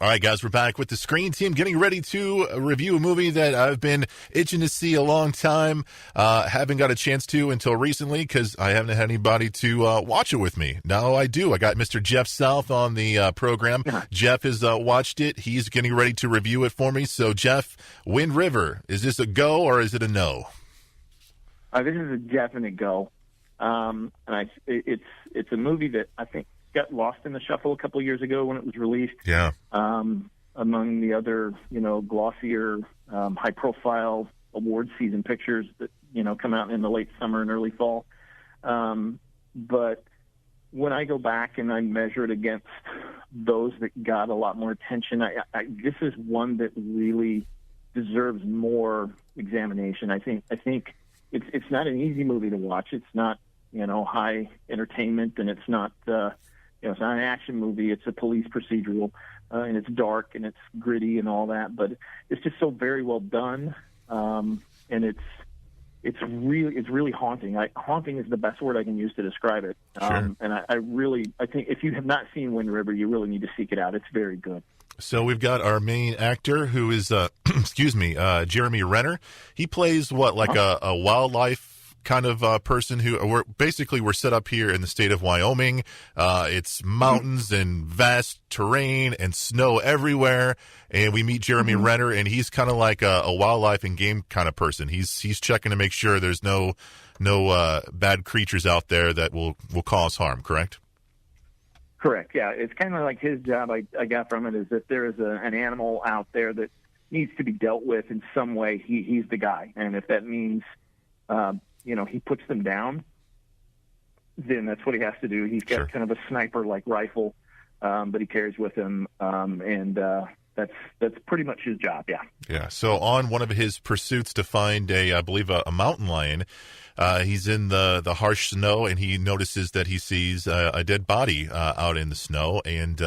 All right, guys, we're back with the Screen Team, getting ready to review a movie that I've been itching to see a long time. Haven't got a chance to until recently because I haven't had anybody to watch it with me. Now I do. I got Mr. Jeff South on the program. Yeah. Jeff has watched it. He's getting ready to review it for me. So, Jeff, Wind River, is this a go or is it a no? This is a definite go. It's a movie that I think got lost in the shuffle a couple of years ago when it was released. Yeah. Among the other, glossier, high-profile award season pictures that, come out in the late summer and early fall. But when I go back and I measure it against those that got a lot more attention, this is one that really deserves more examination. I think it's not an easy movie to watch. It's not, high entertainment, and it's not, it's not an action movie. It's a police procedural, and it's dark and it's gritty and all that. But it's just so very well done, and it's really haunting. Haunting is the best word I can use to describe it. Sure. And I think if you have not seen Wind River, you really need to seek it out. It's very good. So we've got our main actor who is, Jeremy Renner. He plays a wildlife kind of person who we're set up here in the state of Wyoming. It's mountains and vast terrain and snow everywhere. And we meet Jeremy Renner, and he's kind of like a wildlife and game kind of person. He's checking to make sure there's no bad creatures out there that will cause harm. Correct? Correct. Yeah, it's kind of like his job. I got from it is that there is an animal out there that needs to be dealt with in some way. He's the guy, and if that means he puts them down, then that's what he has to do. He's got kind of a sniper-like rifle, but he carries with him, and that's pretty much his job. Yeah. Yeah. So on one of his pursuits to find I believe a mountain lion, he's in the harsh snow, and he notices that he sees a dead body out in the snow, and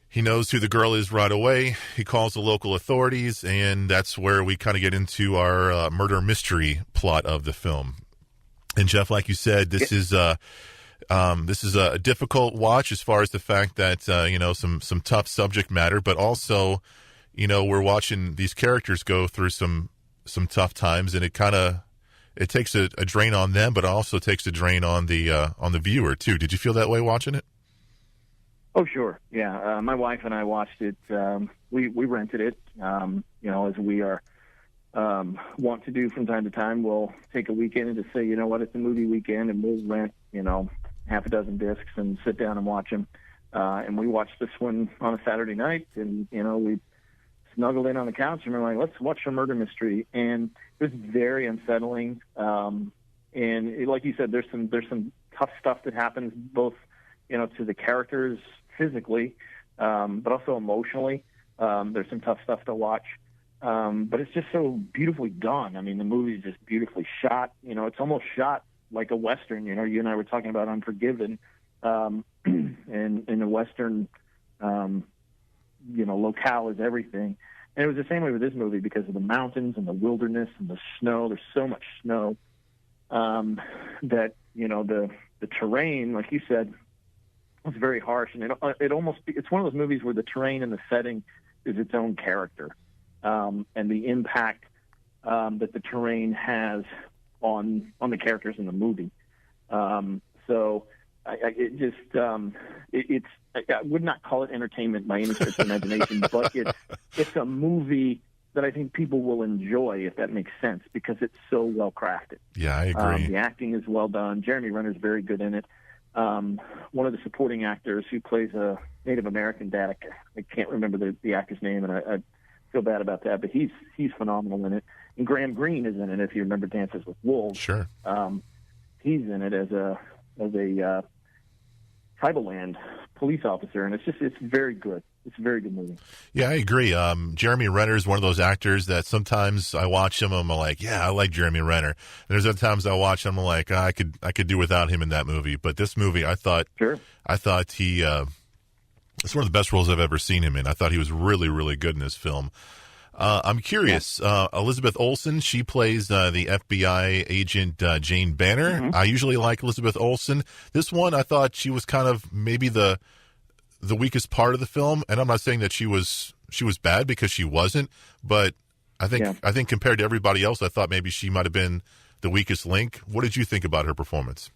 he knows who the girl is right away. He calls the local authorities, and that's where we kind of get into our murder mystery plot of the film. And Jeff, like you said, this is a difficult watch as far as the fact that some tough subject matter, but also we're watching these characters go through some tough times, and it takes a drain on them, but it also takes a drain on the viewer too. Did you feel that way watching it? Oh, sure. Yeah. My wife and I watched it. We rented it, as we are want to do from time to time. We'll take a weekend and just say, it's a movie weekend, and we'll rent, half a dozen discs and sit down and watch them. And we watched this one on a Saturday night, and, we snuggled in on the couch and we're like, let's watch a murder mystery. And it was very unsettling. And like you said, there's some tough stuff that happens both, to the characters physically, but also emotionally. There's some tough stuff to watch. But it's just so beautifully done. I mean, the movie is just beautifully shot. It's almost shot like a Western. You and I were talking about Unforgiven, and in the Western, locale is everything. And it was the same way with this movie because of the mountains and the wilderness and the snow. There's so much snow that, the terrain, like you said, was very harsh. And it's one of those movies where the terrain and the setting is its own character. And the impact that the terrain has on the characters in the movie. So I would not call it entertainment by any stretch of imagination, but it's a movie that I think people will enjoy, if that makes sense, because it's so well crafted. Yeah, I agree. The acting is well done. Jeremy Renner is very good in it. One of the supporting actors who plays a Native American dad, I can't remember the actor's name, and I feel bad about that, but he's phenomenal in it. And Graham Greene is in it, if you remember Dances with Wolves. Sure. He's in it as a tribal land police officer, and it's very good. It's a very good movie. Yeah, I agree. Jeremy Renner is one of those actors that sometimes I watch him and I'm like, yeah, I like Jeremy Renner. And there's other times I watch him, I'm like, I could do without him in that movie. But this movie, I thought he, it's one of the best roles I've ever seen him in. I thought he was really, really good in this film. I'm curious. Elizabeth Olsen, she plays the FBI agent Jane Banner. Mm-hmm. I usually like Elizabeth Olsen. This one, I thought she was kind of maybe the the weakest part of the film, and I'm not saying that she was bad, because she wasn't, but I think compared to everybody else, I thought maybe she might have been the weakest link. What did you think about her performance?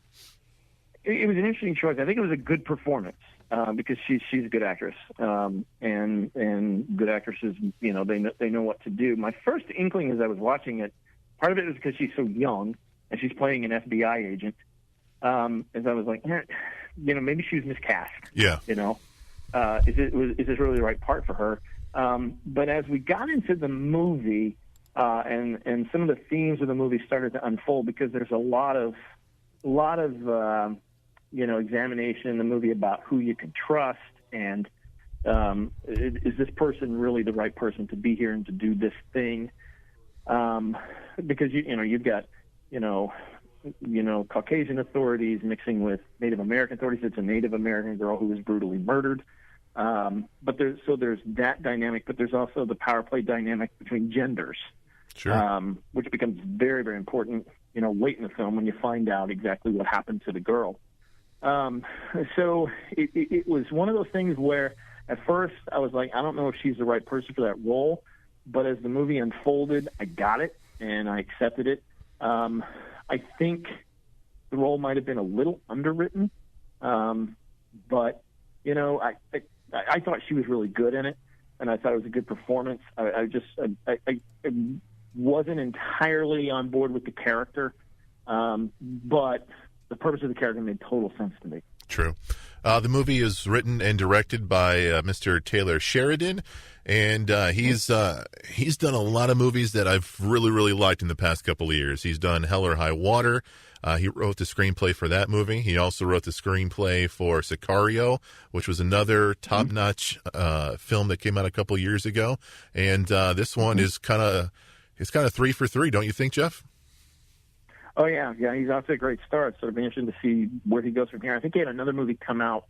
It was an interesting choice. I think it was a good performance because she's a good actress, and good actresses, they know what to do. My first inkling as I was watching it, part of it was because she's so young and she's playing an FBI agent. As I was like, maybe she was miscast. Yeah. Is this really the right part for her? But as we got into the movie, and some of the themes of the movie started to unfold, because there's a lot of examination in the movie about who you can trust, and is this person really the right person to be here and to do this thing? Because you've got Caucasian authorities mixing with Native American authorities. It's a Native American girl who was brutally murdered. But there's that dynamic, but there's also the power play dynamic between genders, sure. Which becomes very, very important, late in the film when you find out exactly what happened to the girl. So it was one of those things where at first I was like, I don't know if she's the right person for that role, but as the movie unfolded, I got it and I accepted it. I think the role might have been a little underwritten, but I thought she was really good in it, and I thought it was a good performance. I wasn't entirely on board with the character, but the purpose of the character made total sense to me. True. The movie is written and directed by Mr. Taylor Sheridan, and he's done a lot of movies that I've really, really liked in the past couple of years. He's done Hell or High Water. He wrote the screenplay for that movie. He also wrote the screenplay for Sicario, which was another top-notch film that came out a couple of years ago. And this one is kind of 3 for 3, don't you think, Jeff? Oh, yeah. He's off to a great start, so it'll be interesting to see where he goes from here. I think he had another movie come out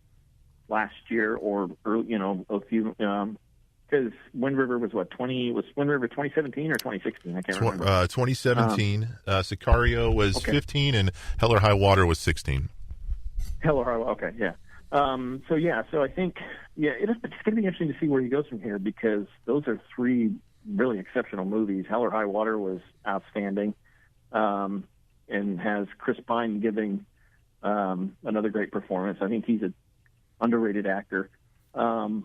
last year or a few, because Wind River was what, was Wind River 2017 or 2016? I can't remember. 2017. Sicario was 15, and Hell or High Water was 16. Hell or High Water, okay, yeah. So I think, it's going to be interesting to see where he goes from here, because those are 3 really exceptional movies. Hell or High Water was outstanding. And has Chris Pine giving another great performance. I think he's an underrated actor, and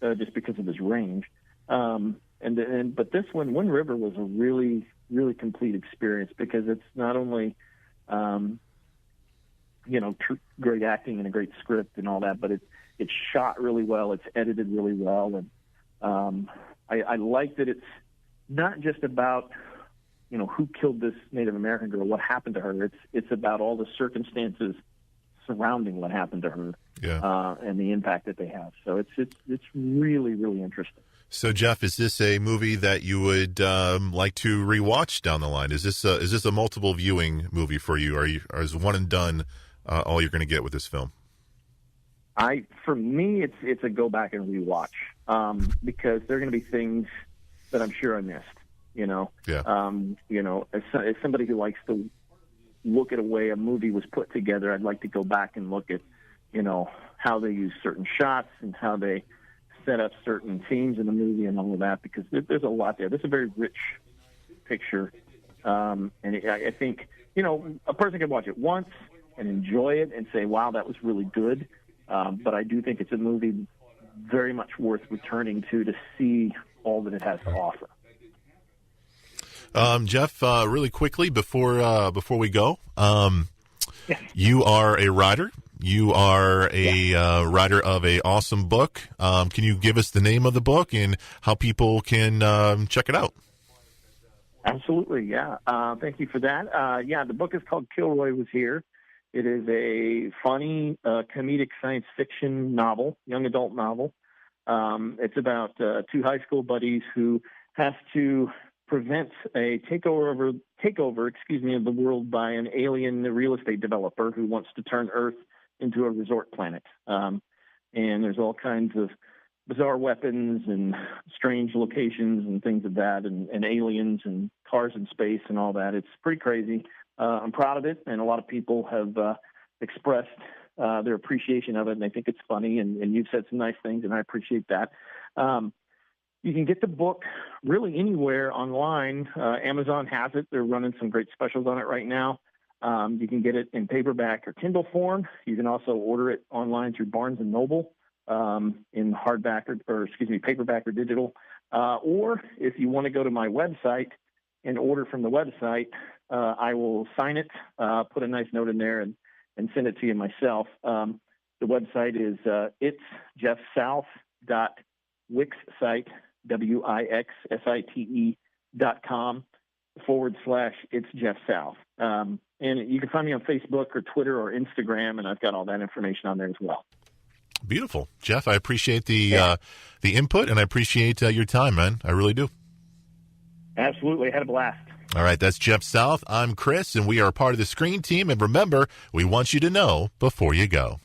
just because of his range. But this one, Wind River, was a really, really complete experience, because it's not only great acting and a great script and all that, but it's shot really well, it's edited really well, and I like that it's not just about who killed this Native American girl, what happened to her. It's about all the circumstances surrounding what happened to her, and the impact that they have. So it's really, really interesting. So, Jeff, is this a movie that you would like to rewatch down the line? Is this a multiple viewing movie for you? Or is one and done all you're going to get with this film? For me, it's a go back and rewatch, because there are going to be things that I'm sure I missed. As somebody who likes to look at a way a movie was put together, I'd like to go back and look at, how they use certain shots and how they set up certain scenes in the movie and all of that, because there's a lot there. This is a very rich picture. And I think, a person can watch it once and enjoy it and say, wow, that was really good. But I do think it's a movie very much worth returning to see all that it has to offer. Jeff, really quickly before we go, you are a writer. You are a writer of a awesome book. Can you give us the name of the book and how people can check it out? Absolutely, yeah. Thank you for that. The book is called Kilroy Was Here. It is a funny, comedic science fiction novel, young adult novel. It's about 2 high school buddies who have to prevent a takeover of the world by an alien real estate developer who wants to turn Earth into a resort planet. And there's all kinds of bizarre weapons and strange locations and things of that, and aliens and cars in space and all that. It's pretty crazy. I'm proud of it, and a lot of people have expressed their appreciation of it, and they think it's funny. And you've said some nice things, and I appreciate that. You can get the book really anywhere online. Amazon has it. They're running some great specials on it right now. You can get it in paperback or Kindle form. You can also order it online through Barnes & Noble in hardback paperback or digital. Or if you want to go to my website and order from the website, I will sign it, put a nice note in there, and send it to you myself. The website is itsjeffsouth.wixsite, WIXSITE.com/It's Jeff South. And you can find me on Facebook or Twitter or Instagram, and I've got all that information on there as well. Beautiful. Jeff, I appreciate the input, and I appreciate your time, man. I really do. Absolutely. Had a blast. All right, that's Jeff South. I'm Chris, and we are part of the Screen Team. And remember, we want you to know before you go.